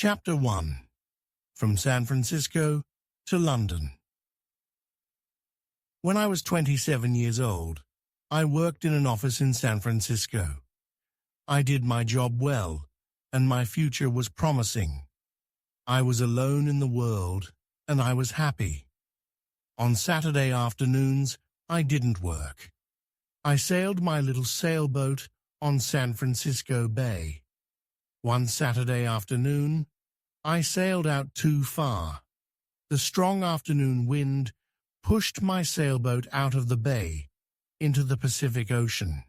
Chapter 1. From San Francisco to London. When I was 27 years old, I worked in an office in San Francisco. I did my job well, and my future was promising. I was alone in the world, and I was happy. On Saturday afternoons, I didn't work. I sailed my little sailboat on San Francisco Bay. One Saturday afternoon, I sailed out too far. The strong afternoon wind pushed my sailboat out of the bay into the Pacific Ocean.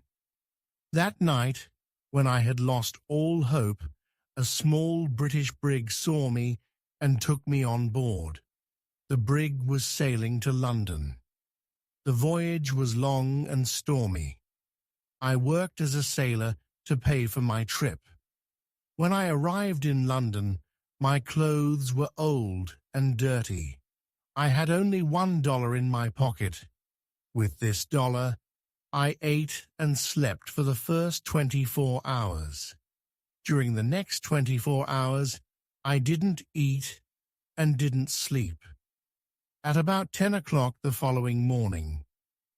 That night, when I had lost all hope, a small British brig saw me and took me on board. The brig was sailing to London. The voyage was long and stormy. I worked as a sailor to pay for my trip. When I arrived in London, my clothes were old and dirty. I had only $1 in my pocket. With this dollar, I ate and slept for the first 24 hours. During the next 24 hours, I didn't eat and didn't sleep. At about 10 o'clock the following morning,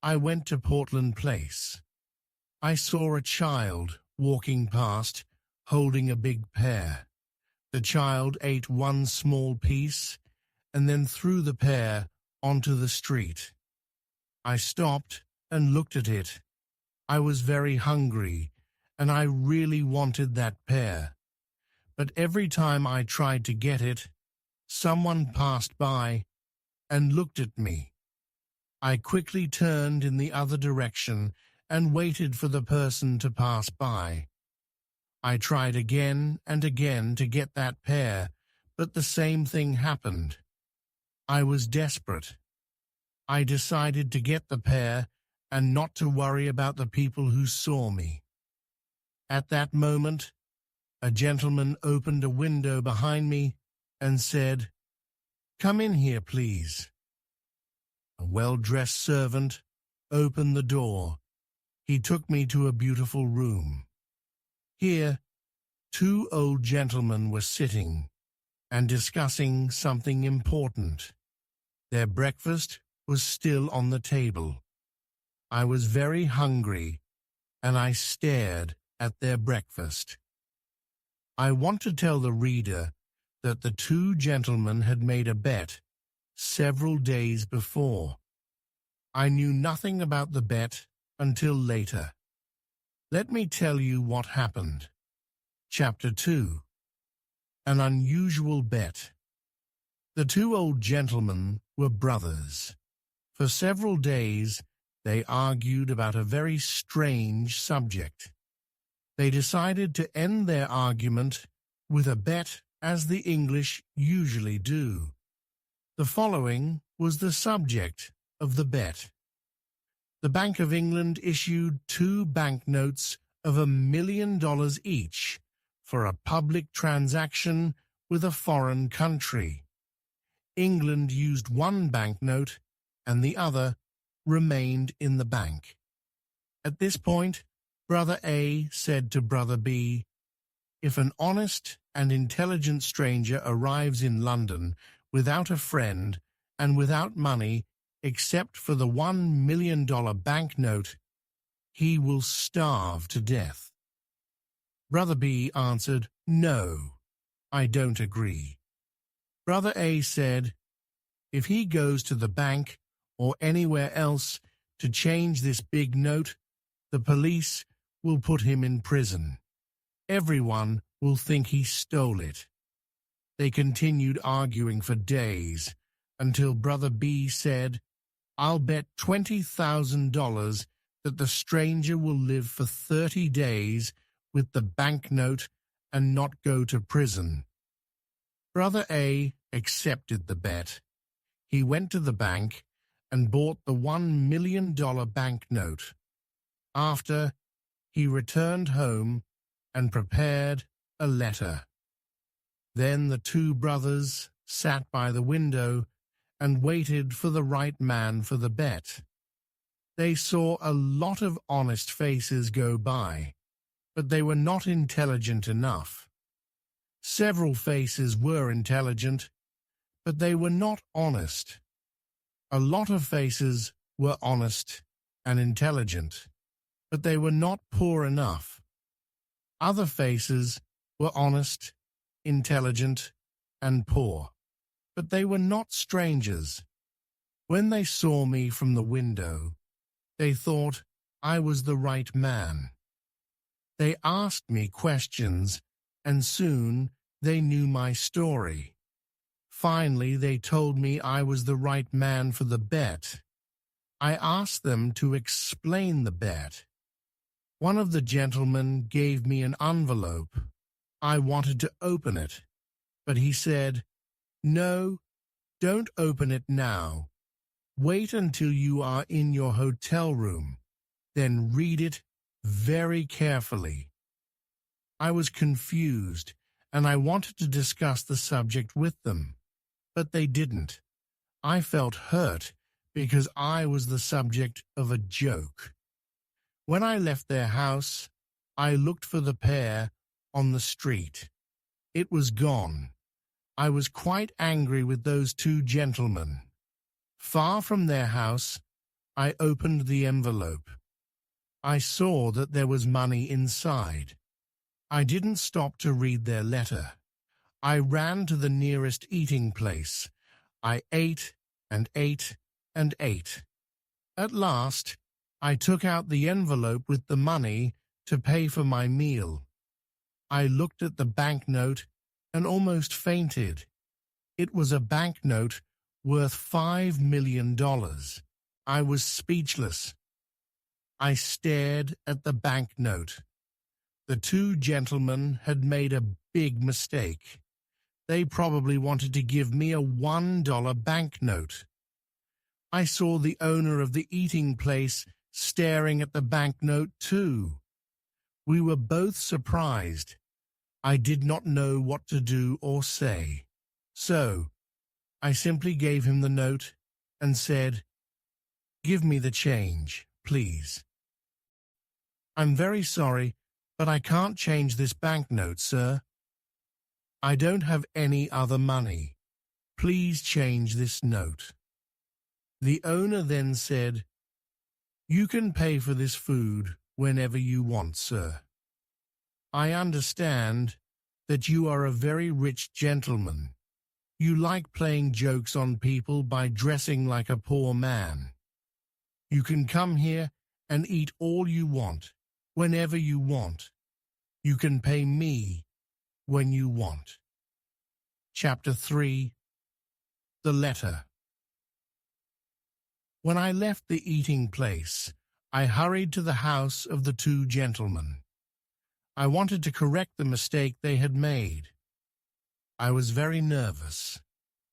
I went to Portland Place. I saw a child walking past, holding a big pear. The child ate one small piece and then threw the pear onto the street. I stopped and looked at it. I was very hungry, and I really wanted that pear. But every time I tried to get it, someone passed by and looked at me. I quickly turned in the other direction and waited for the person to pass by. I tried again and again to get that pear, but the same thing happened. I was desperate. I decided to get the pear and not to worry about the people who saw me. At that moment, a gentleman opened a window behind me and said, "Come in here, please." A well-dressed servant opened the door. He took me to a beautiful room. Here, two old gentlemen were sitting and discussing something important. Their breakfast was still on the table. I was very hungry, and I stared at their breakfast. I want to tell the reader that the two gentlemen had made a bet several days before. I knew nothing about the bet until later. Let me tell you what happened. Chapter 2. An Unusual Bet. The two old gentlemen were brothers. For several days, they argued about a very strange subject. They decided to end their argument with a bet, as the English usually do. The following was the subject of the bet. The Bank of England issued 2 banknotes of $1 million each for a public transaction with a foreign country. England used one banknote and the other remained in the bank. At this point, Brother A said to Brother B, "If an honest and intelligent stranger arrives in London without a friend and without money except for the $1 million banknote, he will starve to death." Brother B answered, "No, I don't agree." Brother A said, "If he goes to the bank or anywhere else to change this big note, the police will put him in prison. Everyone will think he stole it." They continued arguing for days until Brother B said, "I'll bet $20,000 that the stranger will live for 30 days with the banknote and not go to prison." Brother A accepted the bet. He went to the bank and bought the $1 million banknote. After, he returned home and prepared a letter. Then the two brothers sat by the window and waited for the right man for the bet. They saw a lot of honest faces go by, but they were not intelligent enough. Several faces were intelligent, but they were not honest. A lot of faces were honest and intelligent, but they were not poor enough. Other faces were honest, intelligent, and poor, but they were not strangers. When they saw me from the window, they thought I was the right man. They asked me questions, and soon they knew my story. Finally, they told me I was the right man for the bet. I asked them to explain the bet. One of the gentlemen gave me an envelope. I wanted to open it, but he said, "No, don't open it now. Wait until you are in your hotel room, then read it very carefully." I was confused, and I wanted to discuss the subject with them, but they didn't. I felt hurt because I was the subject of a joke. When I left their house, I looked for the pair on the street. It was gone. I was quite angry with those two gentlemen. Far from their house, I opened the envelope. I saw that there was money inside. I didn't stop to read their letter. I ran to the nearest eating place. I ate and ate and ate. At last, I took out the envelope with the money to pay for my meal. I looked at the banknote and almost fainted. It was a banknote worth $5 million. I was speechless. I stared at the banknote. The two gentlemen had made a big mistake. They probably wanted to give me a $1 banknote. I saw the owner of the eating place staring at the banknote too. We were both surprised. I did not know what to do or say. So, I simply gave him the note and said, "Give me the change, please." "I'm very sorry, but I can't change this banknote, sir. I don't have any other money. Please change this note." The owner then said, "You can pay for this food whenever you want, sir. I understand that you are a very rich gentleman. You like playing jokes on people by dressing like a poor man. You can come here and eat all you want, whenever you want. You can pay me when you want." Chapter 3. The Letter. When I left the eating place, I hurried to the house of the two gentlemen. I wanted to correct the mistake they had made. I was very nervous.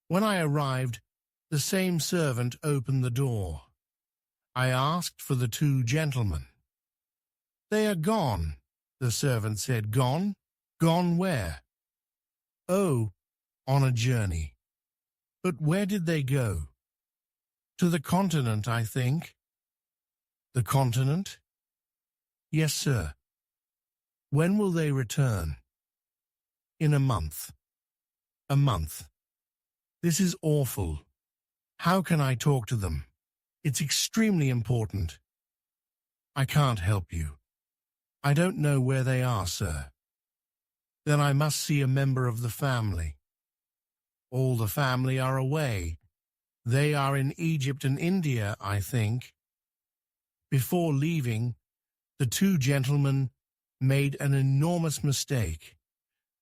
When I arrived, the same servant opened the door. I asked for the two gentlemen. "They are gone," the servant said. "Gone? Gone where?" "Oh, on a journey." "But where did they go?" "To the continent, I think." "The continent?" "Yes, sir." "When will they return?" "In a month." "A month? This is awful. How can I talk to them? It's extremely important." "I can't help you. I don't know where they are, sir." "Then I must see a member of the family." "All the family are away. They are in Egypt and India, I think." Before leaving, the two gentlemen made an enormous mistake.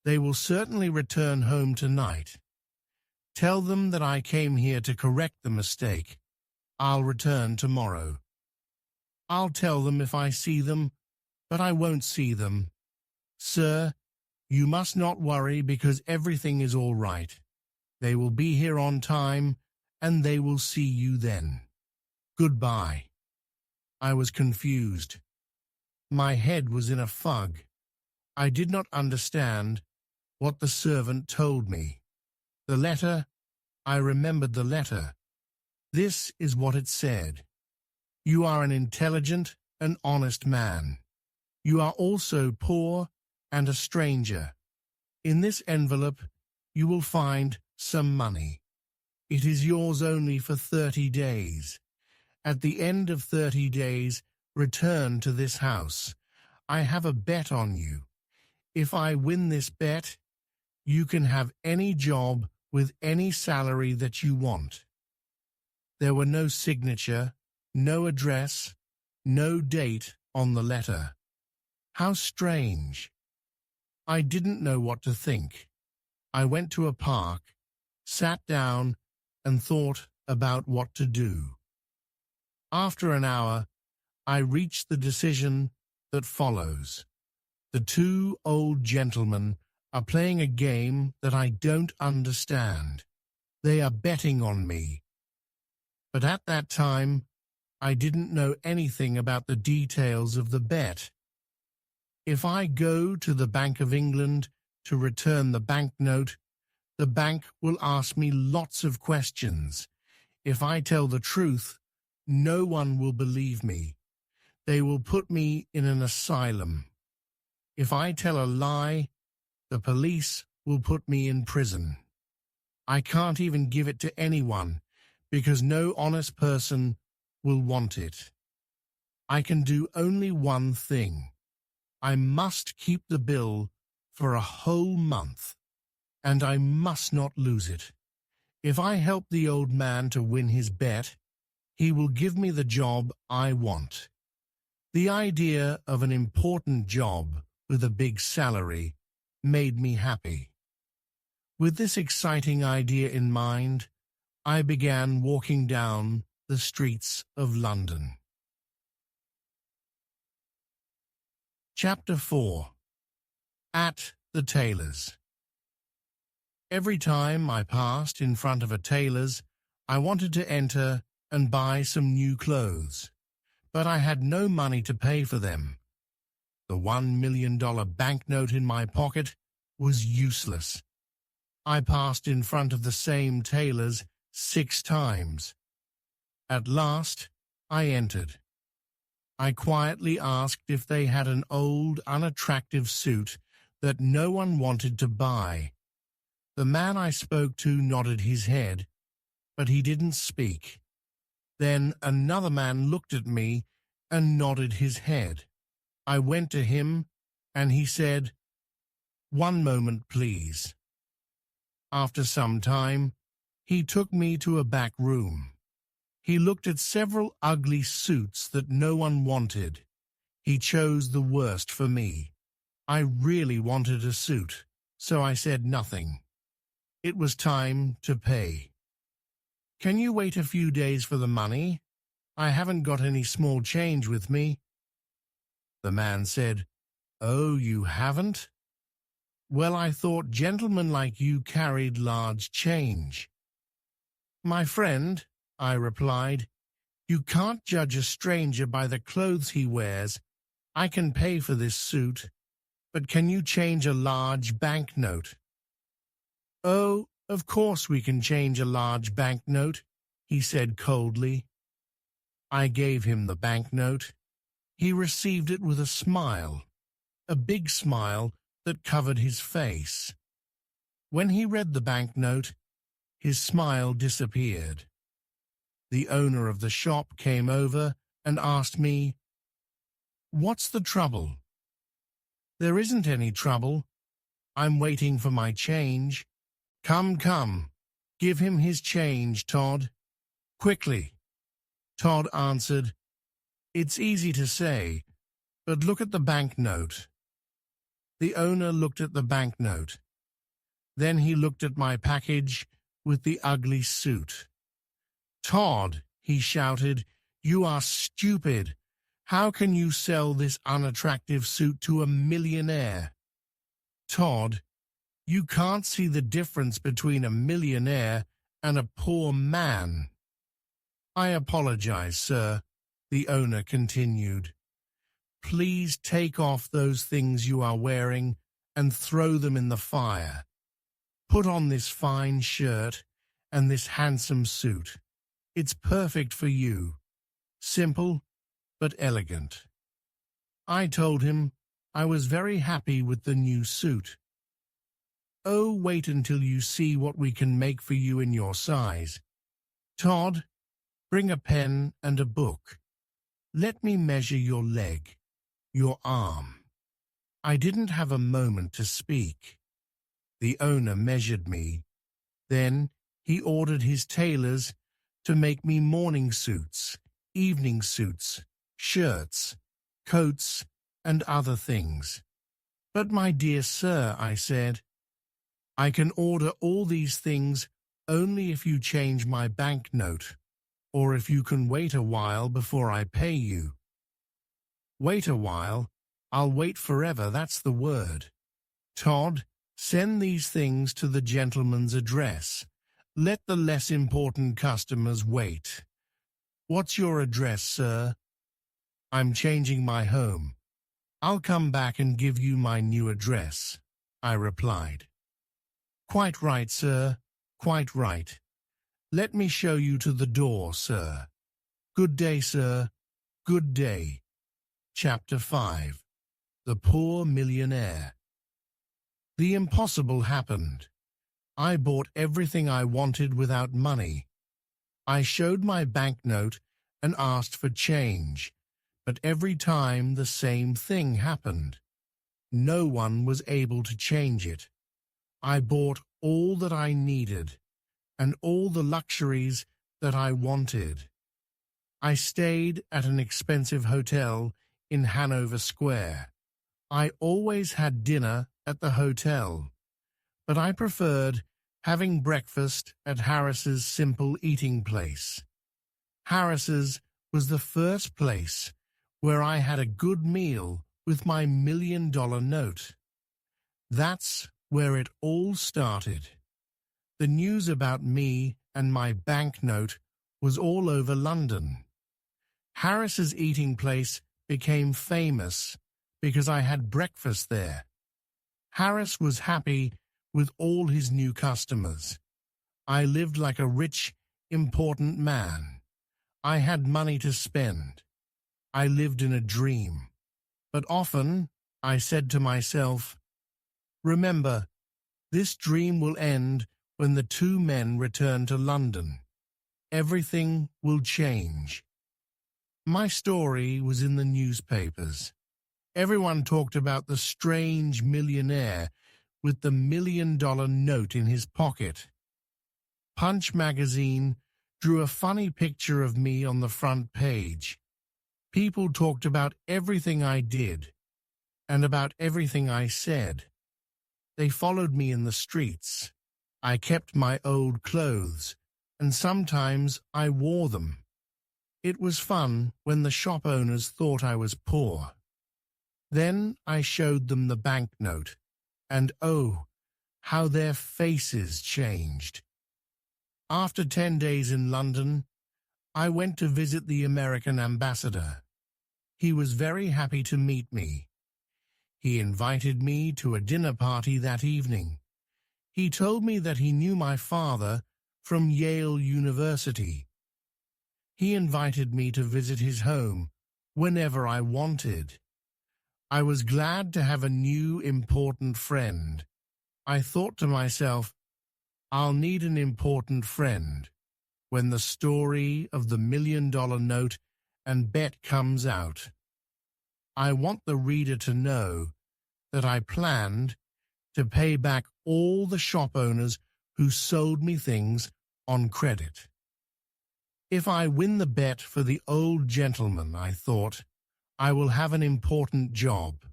They will certainly return home tonight. Tell them that I came here to correct the mistake. I'll return tomorrow. I'll tell them if I see them, but I won't see them. Sir, you must not worry because everything is all right. They will be here on time, and they will see you then. Goodbye. I was confused. My head was in a fog. I did not understand what the servant told me. The letter, I remembered the letter. This is what it said. "You are an intelligent and honest man. You are also poor and a stranger. In this envelope, you will find some money. It is yours only for 30 days. At the end of 30 days, return to this house. I have a bet on you. If I win this bet, you can have any job with any salary that you want. There were no signature, no address, no date on the letter. How strange. I didn't know what to think. I went to a park, sat down, and thought about what to do. After an hour, I reached the decision that follows. The two old gentlemen are playing a game that I don't understand. They are betting on me. But at that time, I didn't know anything about the details of the bet. If I go to the Bank of England to return the banknote, the bank will ask me lots of questions. If I tell the truth, no one will believe me. They will put me in an asylum. If I tell a lie, the police will put me in prison. I can't even give it to anyone because no honest person will want it. I can do only one thing. I must keep the bill for a whole month, and I must not lose it. If I help the old man to win his bet, he will give me the job I want. The idea of an important job with a big salary made me happy. With this exciting idea in mind, I began walking down the streets of London. Chapter 4. At the Tailor's. Every time I passed in front of a tailor's, I wanted to enter and buy some new clothes, but I had no money to pay for them. The $1 million banknote in my pocket was useless. I passed in front of the same tailor's 6 times. At last, I entered. I quietly asked if they had an old, unattractive suit that no one wanted to buy. The man I spoke to nodded his head, but he didn't speak. Then another man looked at me and nodded his head. I went to him, and he said, "1 moment, please." After some time, he took me to a back room. He looked at several ugly suits that no one wanted. He chose the worst for me. I really wanted a suit, so I said nothing. It was time to pay. "Can you wait a few days for the money? I haven't got any small change with me." The man said, "Oh, you haven't? Well, I thought gentlemen like you carried large change." "My friend," I replied, "you can't judge a stranger by the clothes he wears. I can pay for this suit, but can you change a large banknote?" "Oh, of course we can change a large banknote," he said coldly. I gave him the banknote. He received it with a smile, a big smile that covered his face. When he read the banknote, his smile disappeared. The owner of the shop came over and asked me, "What's the trouble?" "There isn't any trouble. I'm waiting for my change." Come, give him his change, Todd. Quickly." Todd answered, "It's easy to say, but look at the banknote." The owner looked at the banknote. Then he looked at my package with the ugly suit. "Todd," he shouted, "you are stupid. How can you sell this unattractive suit to a millionaire?" "Todd, you can't see the difference between a millionaire and a poor man." "I apologize, sir," the owner continued. "Please take off those things you are wearing and throw them in the fire. Put on this fine shirt and this handsome suit. It's perfect for you. Simple, but elegant." I told him I was very happy with the new suit. Oh, wait until you see what we can make for you in your size. Todd, bring a pen and a book. Let me measure your leg, your arm. I didn't have a moment to speak. The owner measured me. Then he ordered his tailors to make me morning suits, evening suits, shirts, coats, and other things. But my dear sir, I said, I can order all these things only if you change my banknote, or if you can wait a while before I pay you. Wait a while? I'll wait forever, that's the word. Todd, send these things to the gentleman's address. Let the less important customers wait. What's your address, sir? I'm changing my home. I'll come back and give you my new address, I replied. Quite right, sir, quite right. Let me show you to the door, sir. Good day, sir, good day. Chapter 5. The Poor Millionaire. The impossible happened. I bought everything I wanted without money. I showed my banknote and asked for change, but every time the same thing happened. No one was able to change it. I bought all that I needed and all the luxuries that I wanted. I stayed at an expensive hotel in Hanover Square. I always had dinner at the hotel, but I preferred having breakfast at Harris's simple eating place. Harris's was the first place where I had a good meal with my $1 million note. That's where it all started. The news about me and my banknote was all over London. Harris's eating place became famous because I had breakfast there. Harris was happy with all his new customers. I lived like a rich, important man. I had money to spend. I lived in a dream. But often I said to myself, remember, this dream will end when the two men return to London. Everything will change. My story was in the newspapers. Everyone talked about the strange millionaire with the $1 million note in his pocket. Punch magazine drew a funny picture of me on the front page. People talked about everything I did and about everything I said. They followed me in the streets. I kept my old clothes, and sometimes I wore them. It was fun when the shop owners thought I was poor. Then I showed them the banknote, and oh, how their faces changed. After 10 days in London, I went to visit the American ambassador. He was very happy to meet me. He invited me to a dinner party that evening. He told me that he knew my father from Yale University. He invited me to visit his home whenever I wanted. I was glad to have a new important friend. I thought to myself, I'll need an important friend when the story of the $1 million note and bet comes out. I want the reader to know that I planned to pay back all the shop owners who sold me things on credit. If I win the bet for the old gentleman, I thought, I will have an important job.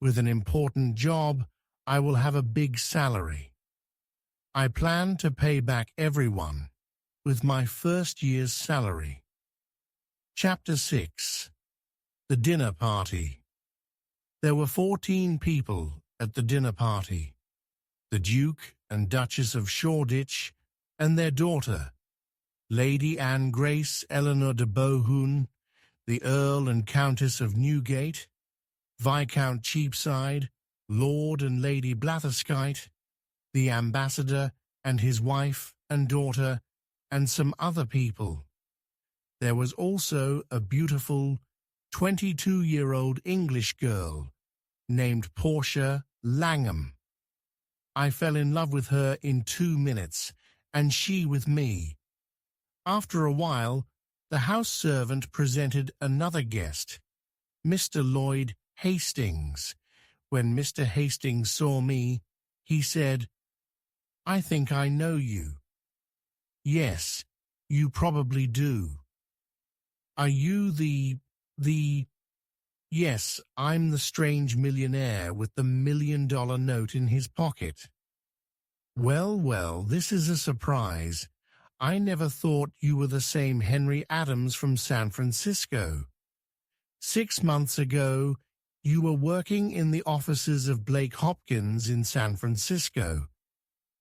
With an important job, I will have a big salary. I planned to pay back everyone with my first year's salary. Chapter 6. The Dinner Party. There were 14 people at the dinner party. The Duke and Duchess of Shoreditch and their daughter, Lady Anne Grace Eleanor de Bohun, the Earl and Countess of Newgate, Viscount Cheapside, Lord and Lady Blatherskite, the ambassador and his wife and daughter, and some other people. There was also a beautiful 22-year-old English girl named Portia Langham. I fell in love with her in 2 minutes, and she with me. After a while, the house servant presented another guest, Mr. Lloyd Hastings. When Mr. Hastings saw me, he said, "I think I know you." "Yes, you probably do." "Are you the—" "Yes, I'm the strange millionaire with the $1 million note in his pocket." "Well, well, this is a surprise. I never thought you were the same Henry Adams from San Francisco. 6 months ago, you were working in the offices of Blake Hopkins in San Francisco.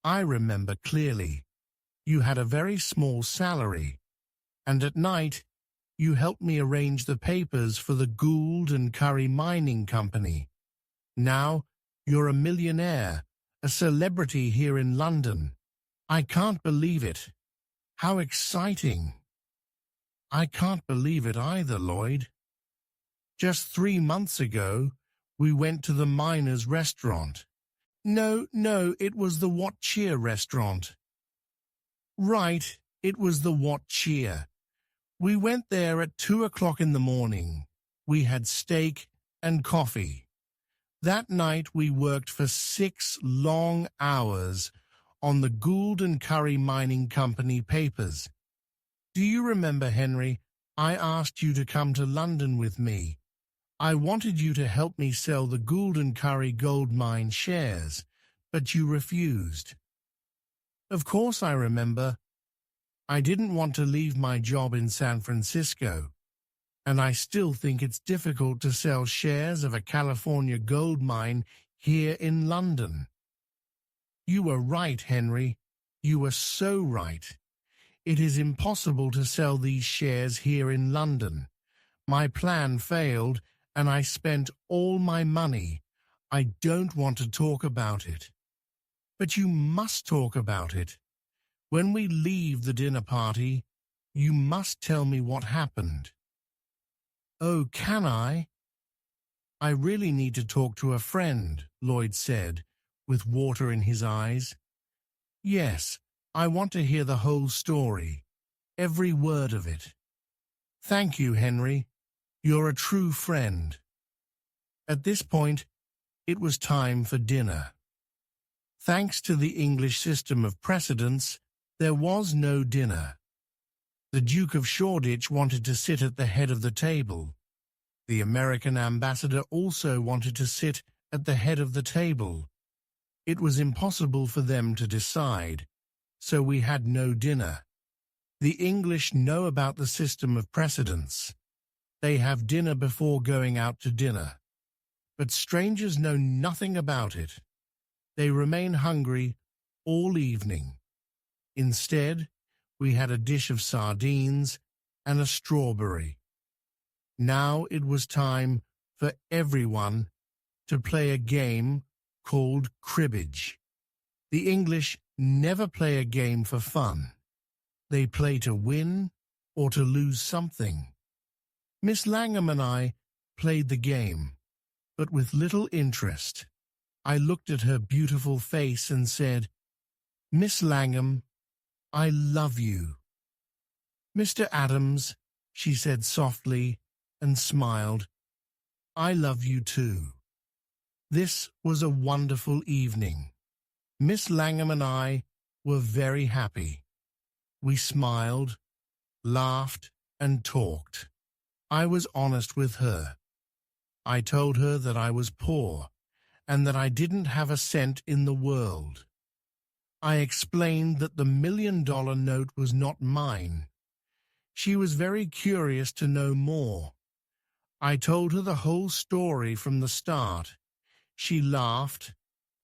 I remember clearly. You had a very small salary, and at night, you helped me arrange the papers for the Gould and Curry Mining Company. Now, you're a millionaire, a celebrity here in London. I can't believe it. How exciting." "I can't believe it either, Lloyd. Just 3 months ago, we went to the Miners' Restaurant. No, it was the What Cheer restaurant." "Right, it was the What Cheer. We went there at 2 o'clock in the morning. We had steak and coffee. That night we worked for 6 long hours on the Gould and Curry Mining Company papers. Do you remember, Henry, I asked you to come to London with me. I wanted you to help me sell the Gould and Curry gold mine shares, but you refused." "Of course I remember. I didn't want to leave my job in San Francisco, and I still think it's difficult to sell shares of a California gold mine here in London." "You were right, Henry. You were so right. It is impossible to sell these shares here in London. My plan failed, and I spent all my money. I don't want to talk about it." "But you must talk about it. When we leave the dinner party, you must tell me what happened." "Oh, can I?" "I really need to talk to a friend," Lloyd said, with water in his eyes. "Yes, I want to hear the whole story, every word of it." "Thank you, Henry. You're a true friend." At this point, it was time for dinner. Thanks to the English system of precedence, there was no dinner. The Duke of Shoreditch wanted to sit at the head of the table. The American ambassador also wanted to sit at the head of the table. It was impossible for them to decide, so we had no dinner. The English know about the system of precedence. They have dinner before going out to dinner. But strangers know nothing about it. They remain hungry all evening. Instead, we had a dish of sardines and a strawberry. Now it was time for everyone to play a game called cribbage. The English never play a game for fun. They play to win or to lose something. Miss Langham and I played the game, but with little interest. I looked at her beautiful face and said, "Miss Langham, I love you." "Mr. Adams," she said softly and smiled, "I love you too." This was a wonderful evening. Miss Langham and I were very happy. We smiled, laughed, and talked. I was honest with her. I told her that I was poor and that I didn't have a cent in the world. I explained that the $1 million note was not mine. She was very curious to know more. I told her the whole story from the start. She laughed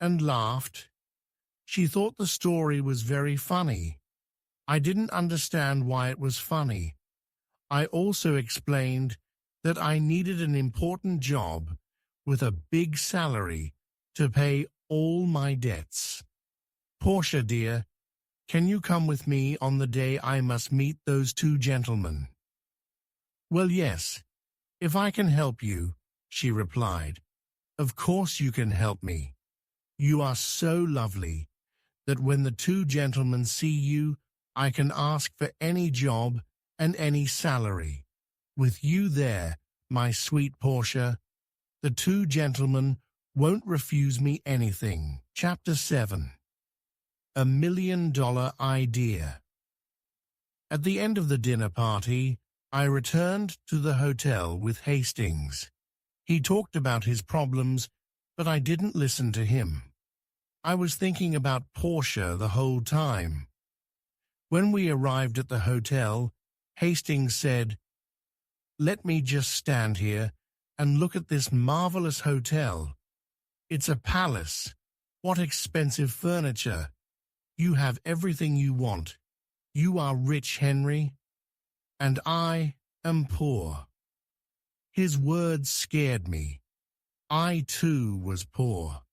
and laughed. She thought the story was very funny. I didn't understand why it was funny. I also explained that I needed an important job with a big salary to pay all my debts. "Portia, dear, can you come with me on the day I must meet those 2 gentlemen?" "Well, yes, if I can help you," she replied. "Of course you can help me. You are so lovely that when the two gentlemen see you, I can ask for any job and any salary. With you there, my sweet Portia, the two gentlemen won't refuse me anything. Chapter 7. $1 Million Idea. At the end of the dinner party, I returned to the hotel with Hastings. He talked about his problems, but I didn't listen to him. I was thinking about Portia the whole time. When we arrived at the hotel, Hastings said, "Let me just stand here and look at this marvelous hotel. It's a palace. What expensive furniture. You have everything you want. You are rich, Henry, and I am poor." His words scared me. I too was poor.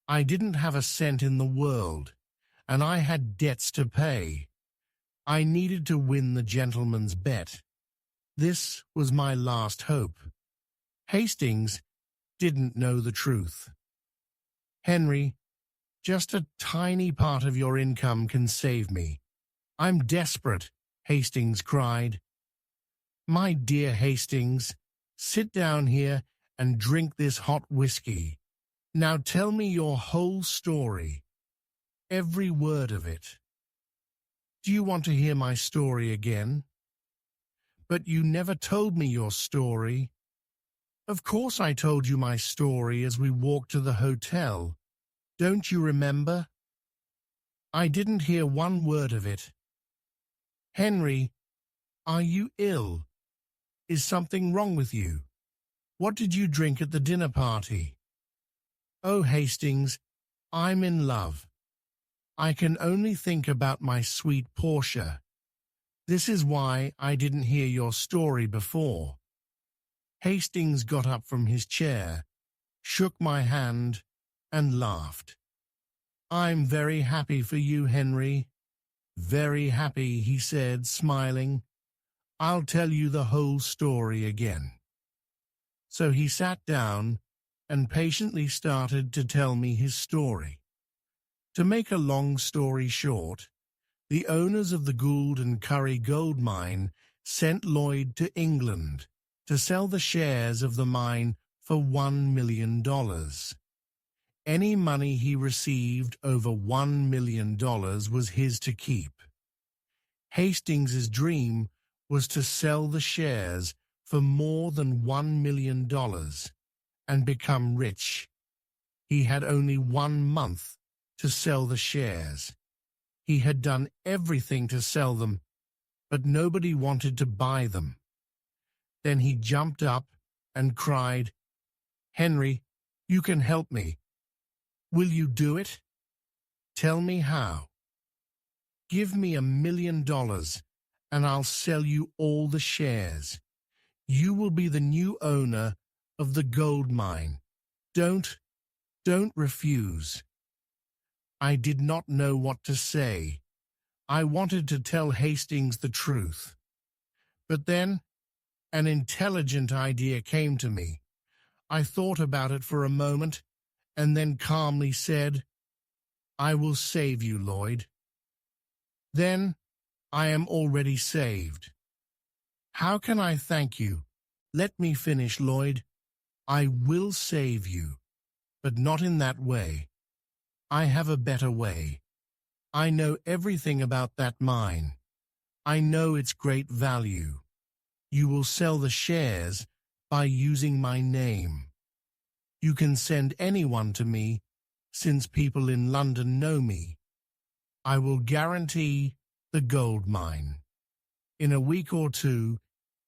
I didn't have a cent in the world, and I had debts to pay. I needed to win the gentleman's bet. This was my last hope. Hastings didn't know the truth. "Henry, just a tiny part of your income can save me. I'm desperate," Hastings cried. "My dear Hastings, sit down here and drink this hot whiskey. Now tell me your whole story, every word of it." "Do you want to hear my story again?" "But you never told me your story." "Of course I told you my story as we walked to the hotel. Don't you remember?" "I didn't hear one word of it." "Henry, are you ill? Is something wrong with you? What did you drink at the dinner party?" "Oh, Hastings, I'm in love. I can only think about my sweet Portia. This is why I didn't hear your story before." Hastings got up from his chair, shook my hand, and laughed. "I'm very happy for you, Henry. Very happy," he said, smiling. "I'll tell you the whole story again." So he sat down and patiently started to tell me his story. To make a long story short, the owners of the Gould and Curry gold mine sent Lloyd to England to sell the shares of the mine for $1 million. Any money he received over $1 million was his to keep. Hastings's dream was to sell the shares for more than $1 million and become rich. He had only 1 month to sell the shares. He had done everything to sell them, but nobody wanted to buy them. Then he jumped up and cried, "Henry, you can help me. Will you do it? Tell me how. Give me $1 million and I'll sell you all the shares. You will be the new owner of the gold mine. Don't refuse." I did not know what to say. I wanted to tell Hastings the truth. But then an intelligent idea came to me. I thought about it for a moment and then calmly said, "I will save you, Lloyd." "Then I am already saved." "How can I thank you? Let me finish, Lloyd. I will save you, but not in that way. I have a better way. I know everything about that mine. I know its great value. You will sell the shares by using my name. You can send anyone to me, since people in London know me. I will guarantee the gold mine. In a week or two,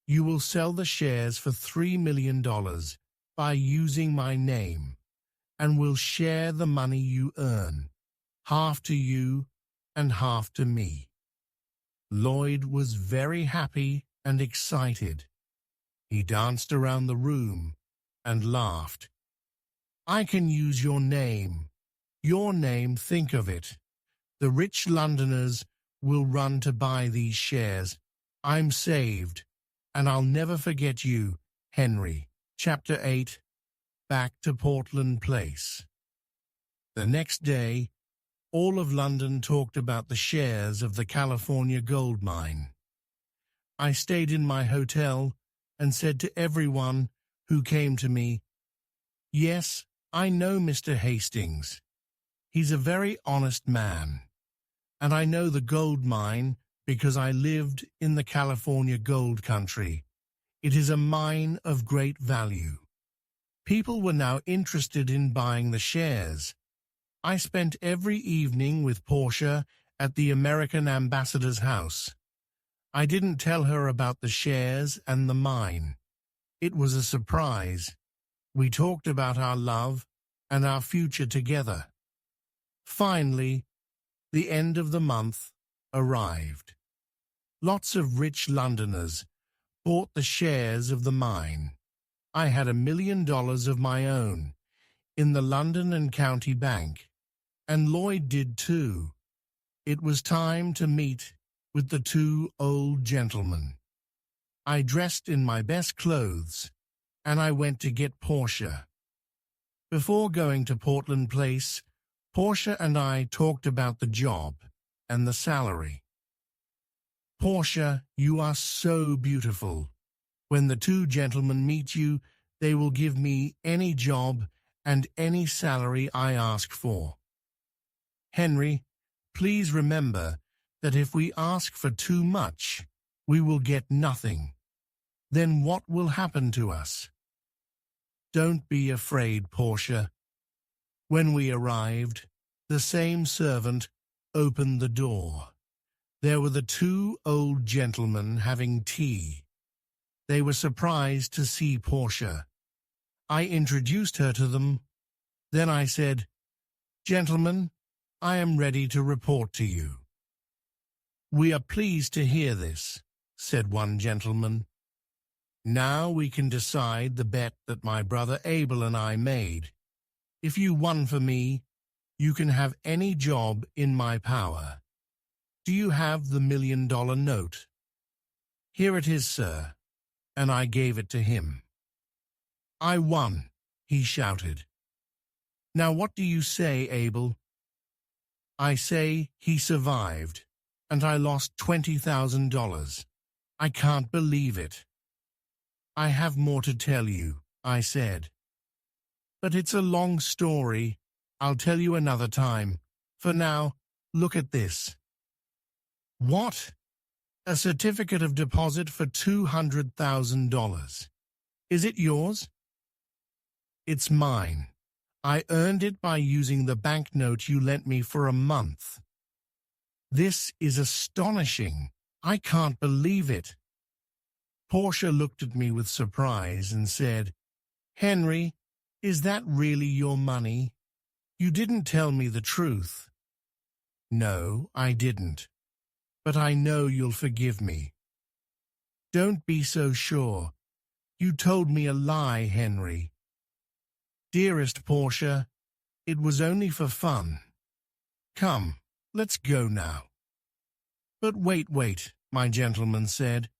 you will sell the shares for $3 million by using my name, and will share the money you earn, half to you and half to me." Lloyd was very happy and excited. He danced around the room and laughed. "I can use your name. Your name, think of it. The rich Londoners will run to buy these shares. I'm saved, and I'll never forget you, Henry." Chapter 8. Back to Portland Place. The next day, all of London talked about the shares of the California gold mine. I stayed in my hotel and said to everyone who came to me, "Yes, I know Mr. Hastings. He's a very honest man. And I know the gold mine because I lived in the California gold country. It is a mine of great value." People were now interested in buying the shares. I spent every evening with Portia at the American ambassador's house. I didn't tell her about the shares and the mine. It was a surprise. We talked about our love and our future together. Finally, the end of the month arrived. Lots of rich Londoners bought the shares of the mine. I had $1 million of my own in the London and County Bank, and Lloyd did too. It was time to meet with the two old gentlemen. I dressed in my best clothes, and I went to get Portia. Before going to Portland Place, Portia and I talked about the job and the salary. "Portia, you are so beautiful. When the two gentlemen meet you, they will give me any job and any salary I ask for. Henry, please remember that if we ask for too much, we will get nothing. Then what will happen to us?" "Don't be afraid, Portia." When we arrived, the same servant opened the door. There were the two old gentlemen having tea. They were surprised to see Portia. I introduced her to them. Then I said, "Gentlemen, I am ready to report to you." "We are pleased to hear this," said one gentleman. "Now we can decide the bet that my brother Abel and I made. If you won for me, you can have any job in my power. Do you have the $1 million note?" "Here it is, sir," and I gave it to him. "I won," he shouted. "Now what do you say, Abel?" "I say he survived, and I lost $20,000. I can't believe it." "I have more to tell you," I said. "But it's a long story. I'll tell you another time. For now, look at this." "What?" "A certificate of deposit for $200,000. Is it yours?" "It's mine. I earned it by using the banknote you lent me for a month." "This is astonishing. I can't believe it." Portia looked at me with surprise and said, "Henry, is that really your money? You didn't tell me the truth." "No, I didn't. But I know you'll forgive me." "Don't be so sure. You told me a lie, Henry." "Dearest Portia, it was only for fun. Come, let's go now." "But wait, my gentleman said.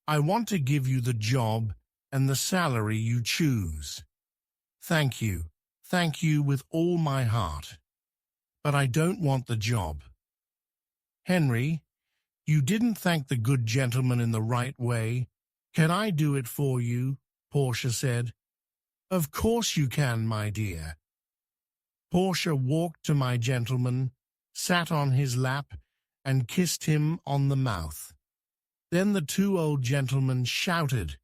I want to give you the job and the salary you choose." Thank you with all my heart. But I don't want the job." "Henry, you didn't thank the good gentleman in the right way. Can I do it for you?" Portia said. "Of course you can, my dear." Portia walked to my gentleman, sat on his lap, and kissed him on the mouth. Then the two old gentlemen shouted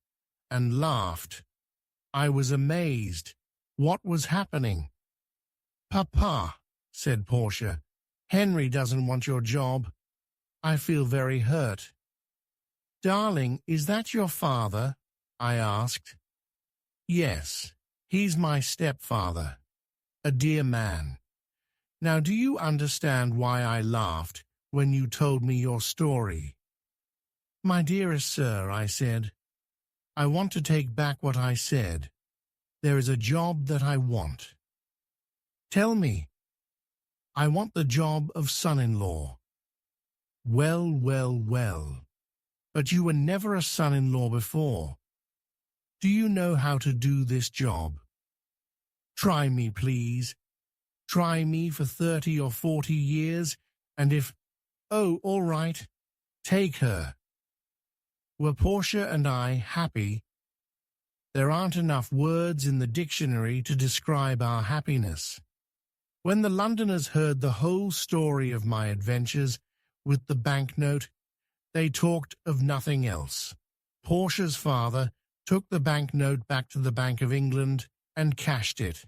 and laughed. I was amazed. What was happening? "Papa," said Portia, "Henry doesn't want your job. I feel very hurt." "Darling, is that your father?" I asked. "Yes, he's my stepfather. A dear man. Now do you understand why I laughed when you told me your story?" "My dearest sir," I said, "I want to take back what I said. There is a job that I want." "Tell me." "I want the job of son-in-law." Well. But you were never a son-in-law before. Do you know how to do this job?" "Try me, please." Try me for 30 or 40 years, and if, oh, all right, take her. Were Portia and I happy? There aren't enough words in the dictionary to describe our happiness. When the Londoners heard the whole story of my adventures with the banknote, they talked of nothing else. Portia's father took the banknote back to the Bank of England and cashed it.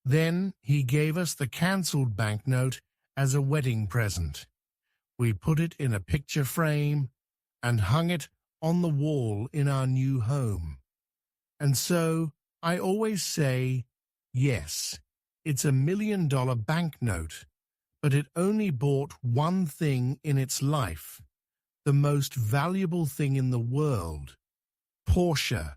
Then he gave us the cancelled banknote as a wedding present. We put it in a picture frame and hung it on the wall in our new home. And so I always say, yes, it's $1 million banknote, but it only bought one thing in its life, the most valuable thing in the world, Portia.